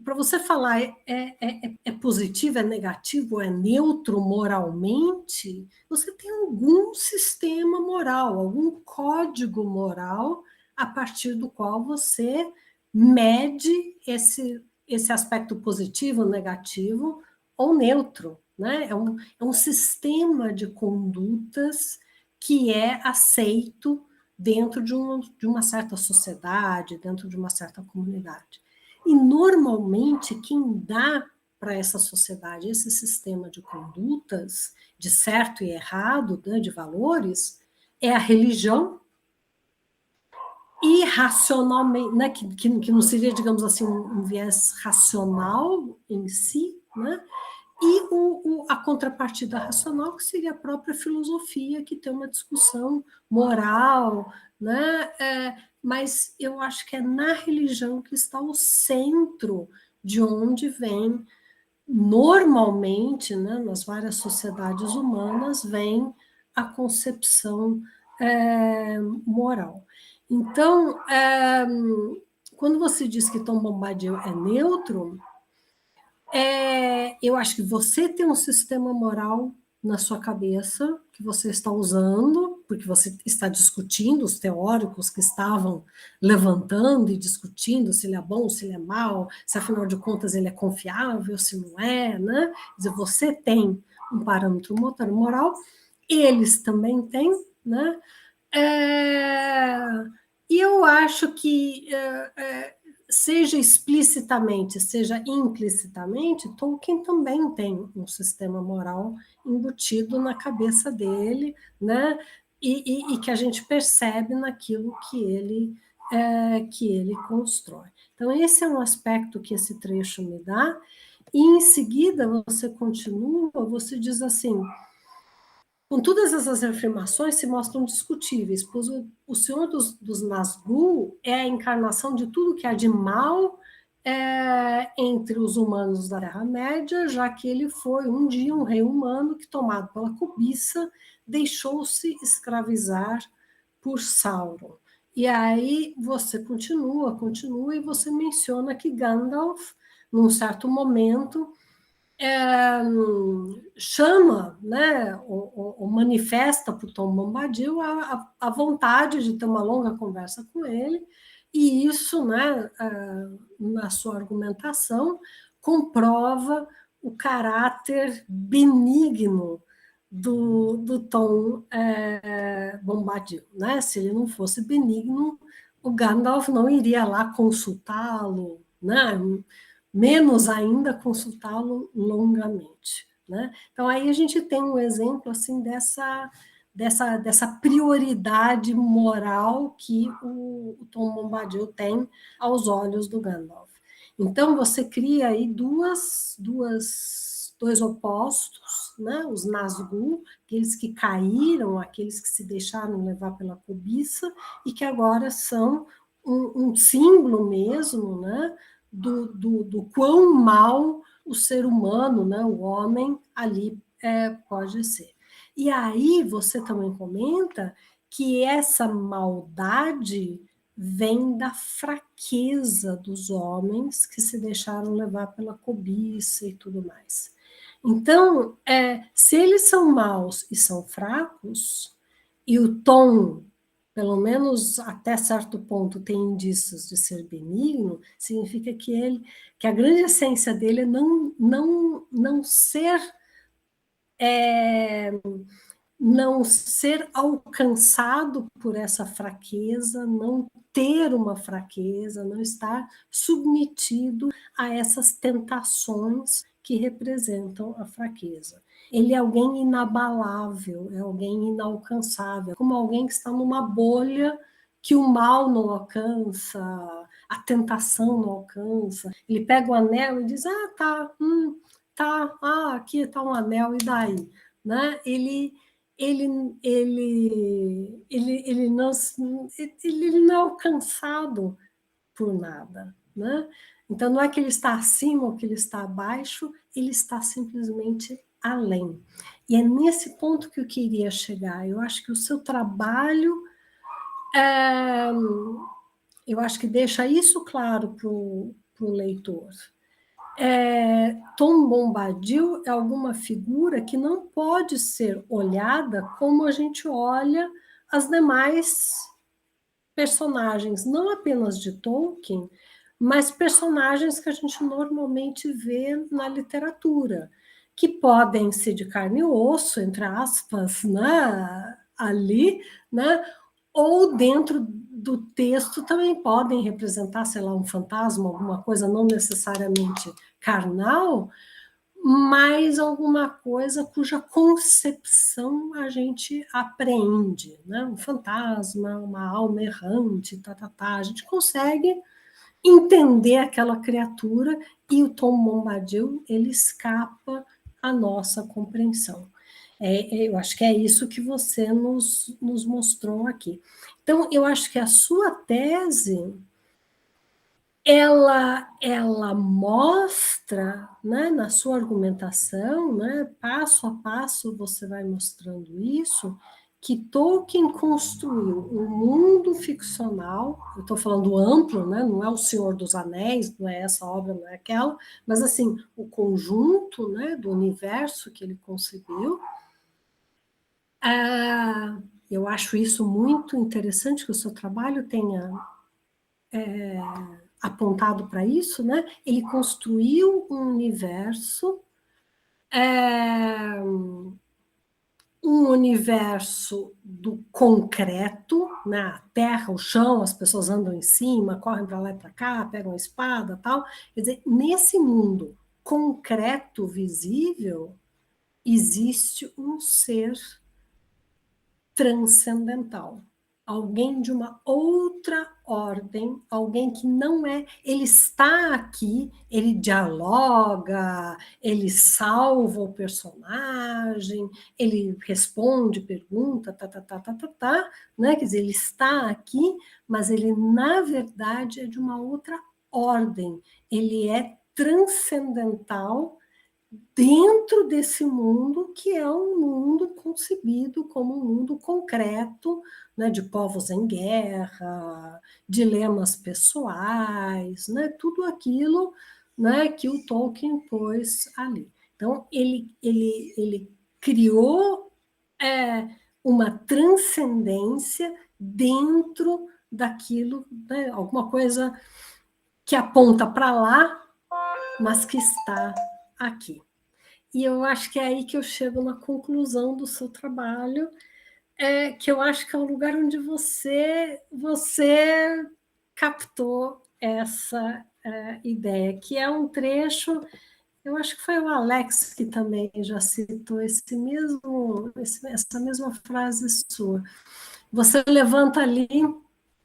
para você falar é positivo, é negativo, é neutro moralmente, você tem algum sistema moral, algum código moral a partir do qual você mede esse aspecto positivo, negativo ou neutro. Né? É um sistema de condutas que é aceito dentro de uma certa sociedade, dentro de uma certa comunidade. E, normalmente, quem dá para essa sociedade esse sistema de condutas, de certo e errado, né, de valores, é a religião, e racionalmente, né, que não seria, digamos assim, um viés racional em si, né? E a contrapartida racional, que seria a própria filosofia, que tem uma discussão moral, né? Mas eu acho que é na religião que está o centro de onde vem, normalmente, né, nas várias sociedades humanas, vem a concepção moral. Então, quando você diz que Tom Bombadil é neutro, eu acho que você tem um sistema moral na sua cabeça que você está usando, porque você está discutindo, os teóricos que estavam levantando e discutindo se ele é bom, se ele é mau, se afinal de contas ele é confiável, se não é, né? Quer dizer, você tem um parâmetro moral, eles também têm, né? E eu acho que seja explicitamente, seja implicitamente, Tolkien também tem um sistema moral embutido na cabeça dele, né? E que a gente percebe naquilo que ele constrói. Então, esse é um aspecto que esse trecho me dá, e em seguida você continua, você diz assim: com todas essas afirmações se mostram discutíveis, pois o Senhor dos Nazgûl é a encarnação de tudo que há de mal entre os humanos da Terra-média, já que ele foi um dia um rei humano que, tomado pela cobiça, deixou-se escravizar por Sauron. E aí você continua, e você menciona que Gandalf, num certo momento, chama, né, ou manifesta para o Tom Bombadil a vontade de ter uma longa conversa com ele, e isso, né, na sua argumentação, comprova o caráter benigno do Tom Bombadil, né? Se ele não fosse benigno, o Gandalf não iria lá consultá-lo, né? Menos ainda consultá-lo longamente, né? Então aí a gente tem um exemplo assim dessa prioridade moral que o Tom Bombadil tem aos olhos do Gandalf. Então você cria aí dois opostos, né? Os Nazgûl, aqueles que caíram, aqueles que se deixaram levar pela cobiça e que agora são um símbolo mesmo, né? Do quão mal o ser humano, né, o homem, ali pode ser. E aí você também comenta que essa maldade vem da fraqueza dos homens que se deixaram levar pela cobiça e tudo mais. Então, se eles são maus e são fracos, e o Tom, pelo menos até certo ponto, tem indícios de ser benigno, significa que a grande essência dele é não ser não ser alcançado por essa fraqueza, não ter uma fraqueza, não estar submetido a essas tentações que representam a fraqueza. Ele é alguém inabalável, é alguém inalcançável, como alguém que está numa bolha que o mal não alcança, a tentação não alcança. Ele pega o anel e diz, aqui está um anel, e daí? Né? Ele não é alcançado por nada, né? Então, não é que ele está acima ou que ele está abaixo, ele está simplesmente além. E é nesse ponto que eu queria chegar. Eu acho que o seu trabalho, eu acho que deixa isso claro para o leitor. Tom Bombadil é alguma figura que não pode ser olhada como a gente olha as demais personagens, não apenas de Tolkien, mas personagens que a gente normalmente vê na literatura, que podem ser de carne e osso, entre aspas, né, ali, né, ou dentro do texto também podem representar, sei lá, um fantasma, alguma coisa não necessariamente carnal, mas alguma coisa cuja concepção a gente apreende, né? Um fantasma, uma alma errante, a gente consegue entender aquela criatura e o Tom Bombadil, ele escapa à nossa compreensão. Eu acho que é isso que você nos mostrou aqui. Então, eu acho que a sua tese, ela mostra, né, na sua argumentação, né, passo a passo você vai mostrando isso, que Tolkien construiu um mundo ficcional, eu estou falando amplo, né, não é o Senhor dos Anéis, não é essa obra, não é aquela, mas assim, o conjunto, né, do universo que ele concebeu. Eu acho isso muito interessante que o seu trabalho tenha apontado para isso, né? Ele construiu um universo, um universo do concreto, né? A terra, o chão, as pessoas andam em cima, correm para lá e para cá, pegam a espada, tal. Quer dizer, nesse mundo concreto, visível, existe um ser transcendental. Alguém de uma outra ordem, alguém que não é, ele está aqui, ele dialoga, ele salva o personagem, ele responde pergunta, né? Quer dizer, ele está aqui, mas ele, na verdade, é de uma outra ordem, ele é transcendental dentro desse mundo que é um mundo concebido como um mundo concreto, né, de povos em guerra, dilemas pessoais, né, tudo aquilo, né, que o Tolkien pôs ali. Então, ele criou uma transcendência dentro daquilo, né, alguma coisa que aponta para lá, mas que está aqui. E eu acho que é aí que eu chego na conclusão do seu trabalho, que eu acho que é o lugar onde você captou essa ideia, que é um trecho, eu acho que foi o Alex que também já citou essa mesma frase sua. Você levanta ali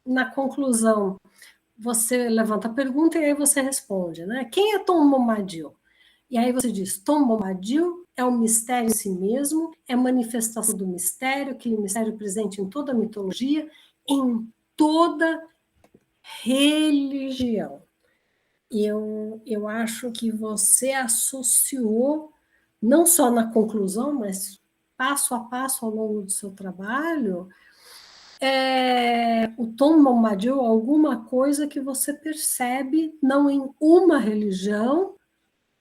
na conclusão, você levanta a pergunta e aí você responde, né? Quem é Tom Bombadil? E aí você diz, Tom Bombadil é um mistério em si mesmo, é manifestação do mistério, aquele mistério presente em toda a mitologia, em toda religião. E eu acho que você associou, não só na conclusão, mas passo a passo ao longo do seu trabalho, o Tom Bombadil, alguma coisa que você percebe, não em uma religião,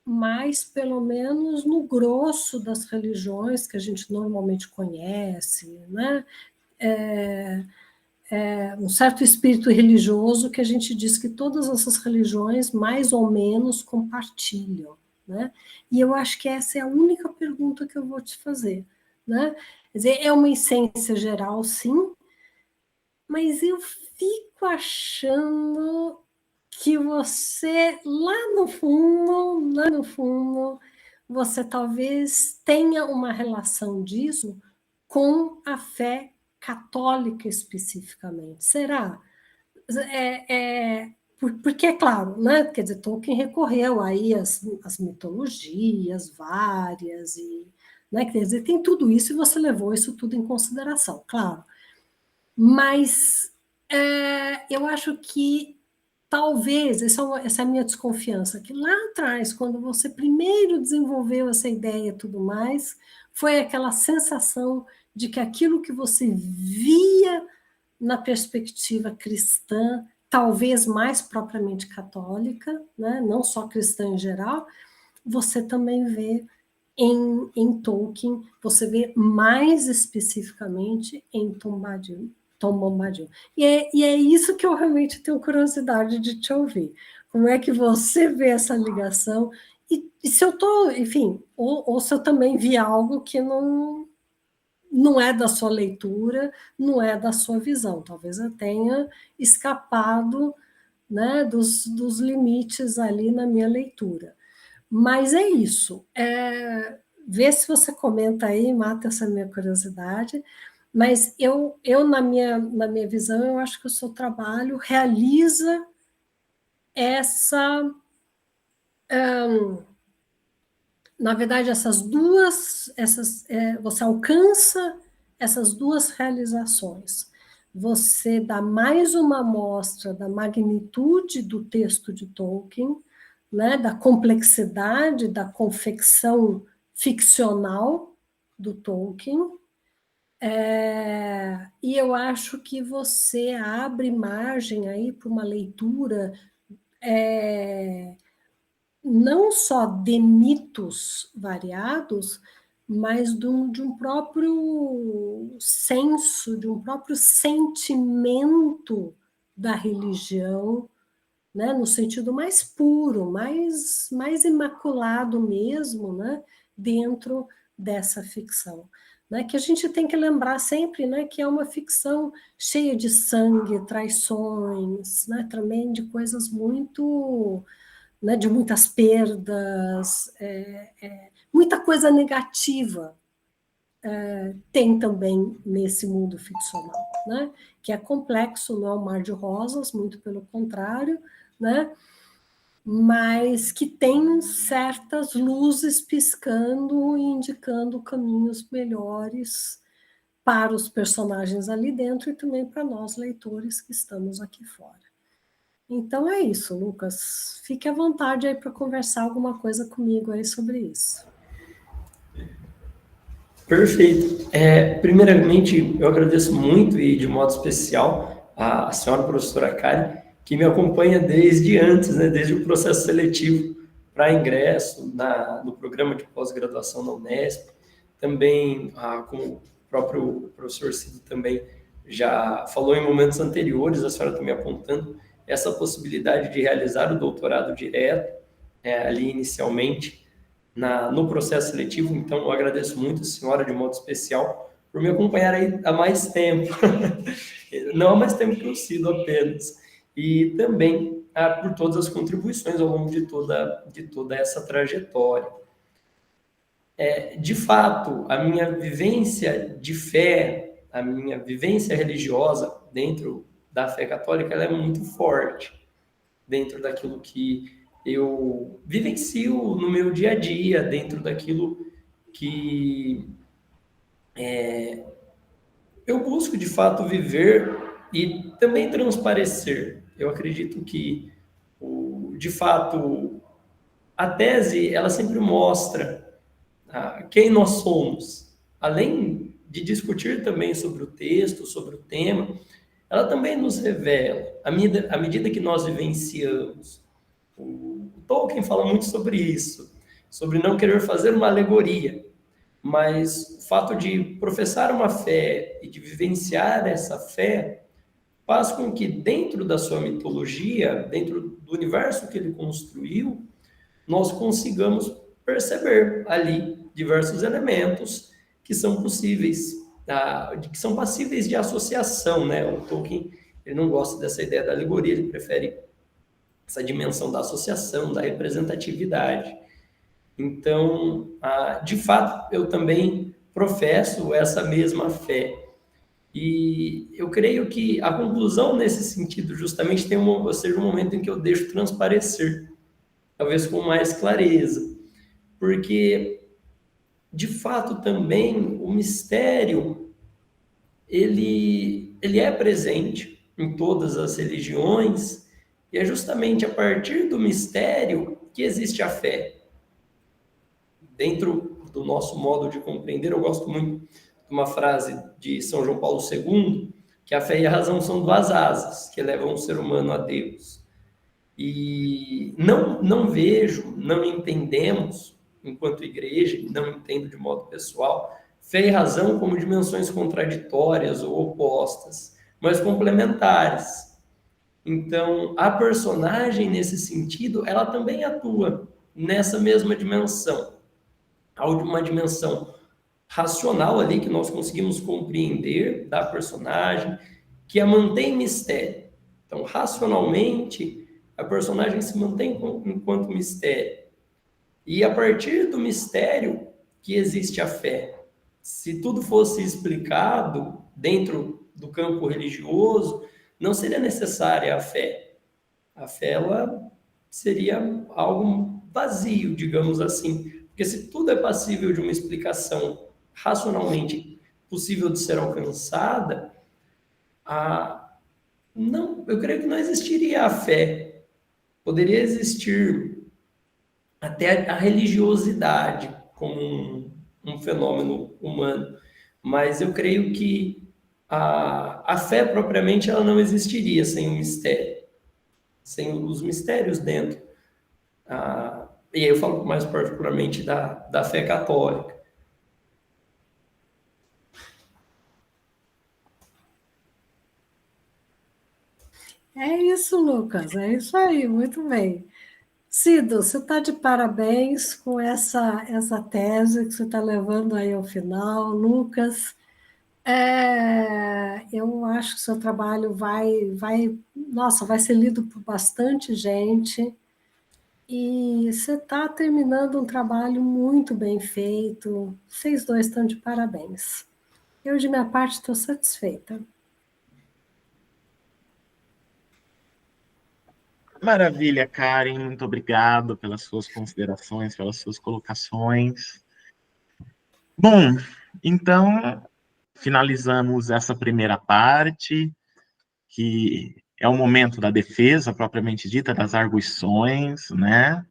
mas pelo menos no grosso das religiões que a gente normalmente conhece, né? Um certo espírito religioso que a gente diz que todas essas religiões mais ou menos compartilham, né? E eu acho que essa é a única pergunta que eu vou te fazer, né? Quer dizer, é uma essência geral, sim, mas eu fico achando que você, lá no fundo, você talvez tenha uma relação disso com a fé católica especificamente. Será? Porque, é claro, né? Quer dizer, Tolkien recorreu aí às mitologias várias, né? Quer dizer, tem tudo isso e você levou isso tudo em consideração, claro. Mas eu acho que talvez, essa é a minha desconfiança, que lá atrás, quando você primeiro desenvolveu essa ideia e tudo mais, foi aquela sensação de que aquilo que você via na perspectiva cristã, talvez mais propriamente católica, né? Não só cristã em geral, você também vê em Tolkien, você vê mais especificamente em Tom Bombadil. E é isso que eu realmente tenho curiosidade de te ouvir. Como é que você vê essa ligação? E se eu estou, enfim, ou se eu também vi algo que não é da sua leitura, não é da sua visão. Talvez eu tenha escapado, né, dos limites ali na minha leitura. Mas é isso. Vê se você comenta aí, mata essa minha curiosidade. Mas eu na minha visão, eu acho que o seu trabalho realiza na verdade, você alcança essas duas realizações. Você dá mais uma amostra da magnitude do texto de Tolkien, né, da complexidade da confecção ficcional do Tolkien, e eu acho que você abre margem aí para uma leitura não só de mitos variados, mas de um próprio senso, de um próprio sentimento da religião, né, no sentido mais puro, mais imaculado mesmo, né, dentro dessa ficção. Né, que a gente tem que lembrar sempre, né, que é uma ficção cheia de sangue, traições, né, também de coisas muito, né, de muitas perdas, muita coisa negativa tem também nesse mundo ficcional, né, que é complexo, não é um mar de rosas, muito pelo contrário, né, mas que tem certas luzes piscando e indicando caminhos melhores para os personagens ali dentro e também para nós, leitores, que estamos aqui fora. Então é isso, Lucas. Fique à vontade aí para conversar alguma coisa comigo aí sobre isso. Perfeito. Primeiramente, eu agradeço muito e de modo especial a senhora professora Karen, que me acompanha desde antes, né, desde o processo seletivo para ingresso no programa de pós-graduação da Unesp. Também, como o próprio professor Cido também já falou em momentos anteriores, a senhora também apontando essa possibilidade de realizar o doutorado direto, ali inicialmente, no processo seletivo. Então, eu agradeço muito a senhora, de modo especial, por me acompanhar aí há mais tempo. Não há mais tempo que eu Cido apenas. E também por todas as contribuições ao longo de toda essa trajetória. De fato, a minha vivência de fé, a minha vivência religiosa dentro da fé católica, ela é muito forte dentro daquilo que eu vivencio no meu dia a dia, dentro daquilo que eu busco, de fato, viver e também transparecer. Eu acredito que, de fato, a tese, ela sempre mostra quem nós somos. Além de discutir também sobre o texto, sobre o tema, ela também nos revela, à medida que nós vivenciamos. O Tolkien fala muito sobre isso, sobre não querer fazer uma alegoria, mas o fato de professar uma fé e de vivenciar essa fé faz com que, dentro da sua mitologia, dentro do universo que ele construiu, nós consigamos perceber ali diversos elementos que são possíveis, que são passíveis de associação, né? O Tolkien, ele não gosta dessa ideia da alegoria, ele prefere essa dimensão da associação, da representatividade. Então, de fato, eu também professo essa mesma fé. E eu creio que a conclusão nesse sentido justamente seja um momento em que eu deixo transparecer, talvez com mais clareza, porque, de fato, também o mistério, ele é presente em todas as religiões, e é justamente a partir do mistério que existe a fé. Dentro do nosso modo de compreender, eu gosto muito de uma frase de São João Paulo II, que a fé e a razão são duas asas que levam o ser humano a Deus. E não vejo, não entendemos, enquanto igreja, não entendo de modo pessoal, fé e razão como dimensões contraditórias ou opostas, mas complementares. Então, a personagem, nesse sentido, ela também atua nessa mesma dimensão. Há uma dimensão racional ali que nós conseguimos compreender da personagem, que a mantém mistério. Então, racionalmente, a personagem se mantém enquanto mistério. E a partir do mistério que existe a fé. Se tudo fosse explicado dentro do campo religioso, não seria necessária a fé. A fé, ela seria algo vazio, digamos assim. Porque se tudo é passível de uma explicação racionalmente possível de ser alcançada, eu creio que não existiria a fé. Poderia existir até a religiosidade como um fenômeno humano, mas eu creio que a fé propriamente ela não existiria sem o mistério, sem os mistérios dentro. E aí eu falo mais particularmente da fé católica. É isso, Lucas, é isso aí, muito bem. Cido, você está de parabéns com essa tese que você está levando aí ao final. Lucas, eu acho que o seu trabalho vai ser lido por bastante gente. E você está terminando um trabalho muito bem feito. Vocês dois estão de parabéns. Eu, de minha parte, estou satisfeita. Maravilha, Karen, muito obrigado pelas suas considerações, pelas suas colocações. Bom, então, finalizamos essa primeira parte, que é o momento da defesa, propriamente dita, das arguições, né?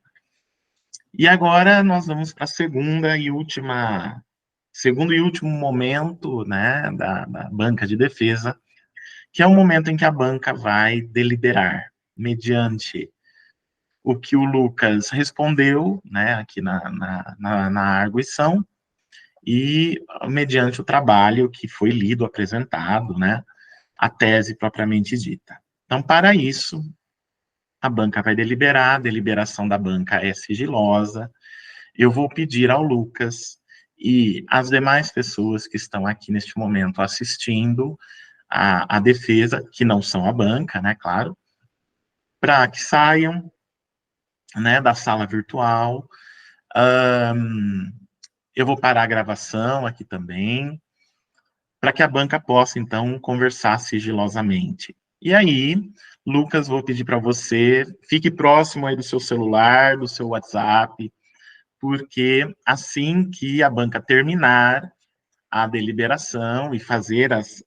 E agora nós vamos para a segunda e última segundo e último momento, né, da banca de defesa, que é o momento em que a banca vai deliberar, mediante o que o Lucas respondeu, né, aqui na arguição, e mediante o trabalho que foi lido, apresentado, né, a tese propriamente dita. Então, para isso, a banca vai deliberar, a deliberação da banca é sigilosa. Eu vou pedir ao Lucas e às demais pessoas que estão aqui neste momento assistindo a defesa, que não são a banca, né, claro, para que saiam, né, da sala virtual. Eu vou parar a gravação aqui também, para que a banca possa, então, conversar sigilosamente. E aí, Lucas, vou pedir para você, fique próximo aí do seu celular, do seu WhatsApp, porque assim que a banca terminar a deliberação e fazer as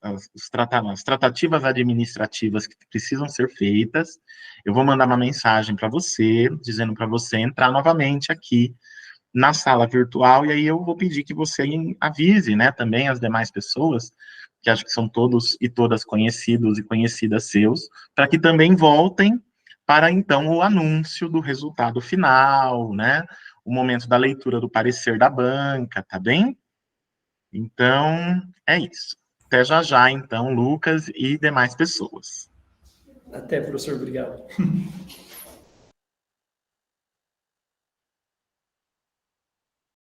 tratativas administrativas que precisam ser feitas, eu vou mandar uma mensagem para você, dizendo para você entrar novamente aqui na sala virtual, e aí eu vou pedir que você avise, né, também as demais pessoas, que acho que são todos e todas conhecidos e conhecidas seus, para que também voltem para, então, o anúncio do resultado final, né, o momento da leitura do parecer da banca, tá bem? Então, é isso. Até já já, então, Lucas e demais pessoas. Até, professor, obrigado.